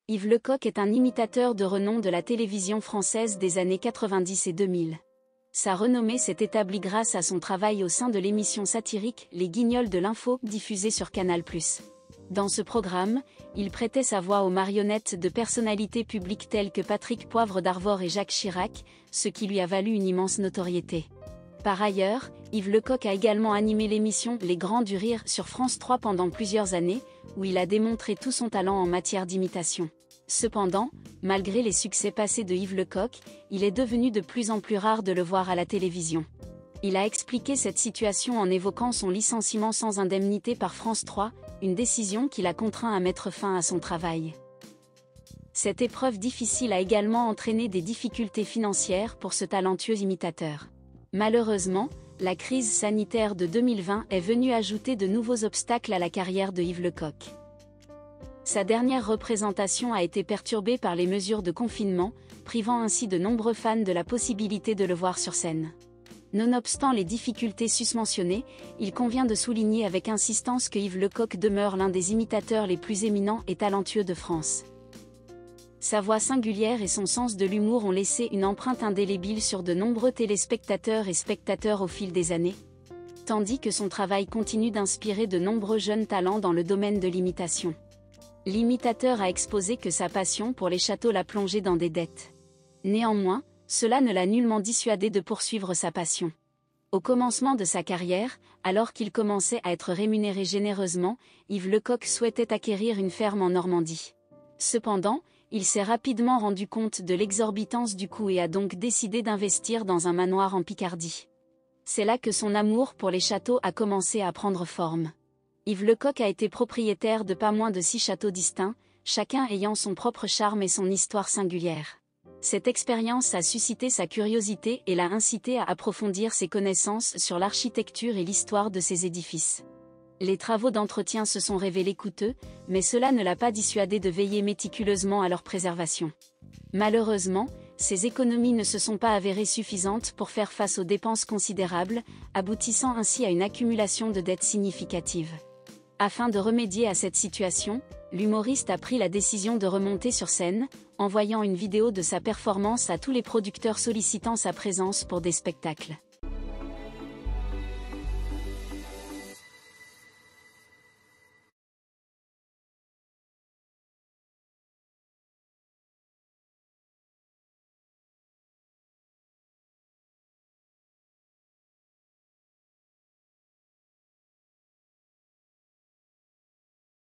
Yves Lecoq est un imitateur de renom de la télévision française des années 90 et 2000. Sa renommée s'est établie grâce à son travail au sein de l'émission satirique Les Guignols de l'Info, diffusée sur Canal+. Dans ce programme, il prêtait sa voix aux marionnettes de personnalités publiques telles que Patrick Poivre d'Arvor et Jacques Chirac, ce qui lui a valu une immense notoriété. Par ailleurs, Yves Lecoq a également animé l'émission Les Grands du Rire sur France 3 pendant plusieurs années, où il a démontré tout son talent en matière d'imitation. Cependant, malgré les succès passés de Yves Lecoq, il est devenu de plus en plus rare de le voir à la télévision. Il a expliqué cette situation en évoquant son licenciement sans indemnité par France 3, une décision qui l'a contraint à mettre fin à son travail. Cette épreuve difficile a également entraîné des difficultés financières pour ce talentueux imitateur. Malheureusement, la crise sanitaire de 2020 est venue ajouter de nouveaux obstacles à la carrière de Yves Lecoq. Sa dernière représentation a été perturbée par les mesures de confinement, privant ainsi de nombreux fans de la possibilité de le voir sur scène. Nonobstant les difficultés susmentionnées, il convient de souligner avec insistance que Yves Lecoq demeure l'un des imitateurs les plus éminents et talentueux de France. Sa voix singulière et son sens de l'humour ont laissé une empreinte indélébile sur de nombreux téléspectateurs et spectateurs au fil des années, tandis que son travail continue d'inspirer de nombreux jeunes talents dans le domaine de l'imitation. L'imitateur a exposé que sa passion pour les châteaux l'a plongé dans des dettes. Néanmoins, cela ne l'a nullement dissuadé de poursuivre sa passion. Au commencement de sa carrière, alors qu'il commençait à être rémunéré généreusement, Yves Lecoq souhaitait acquérir une ferme en Normandie. Cependant, il s'est rapidement rendu compte de l'exorbitance du coût et a donc décidé d'investir dans un manoir en Picardie. C'est là que son amour pour les châteaux a commencé à prendre forme. Yves Lecoq a été propriétaire de pas moins de 6 châteaux distincts, chacun ayant son propre charme et son histoire singulière. Cette expérience a suscité sa curiosité et l'a incité à approfondir ses connaissances sur l'architecture et l'histoire de ces édifices. Les travaux d'entretien se sont révélés coûteux, mais cela ne l'a pas dissuadé de veiller méticuleusement à leur préservation. Malheureusement, ces économies ne se sont pas avérées suffisantes pour faire face aux dépenses considérables, aboutissant ainsi à une accumulation de dettes significatives. Afin de remédier à cette situation, l'humoriste a pris la décision de remonter sur scène, envoyant une vidéo de sa performance à tous les producteurs sollicitant sa présence pour des spectacles.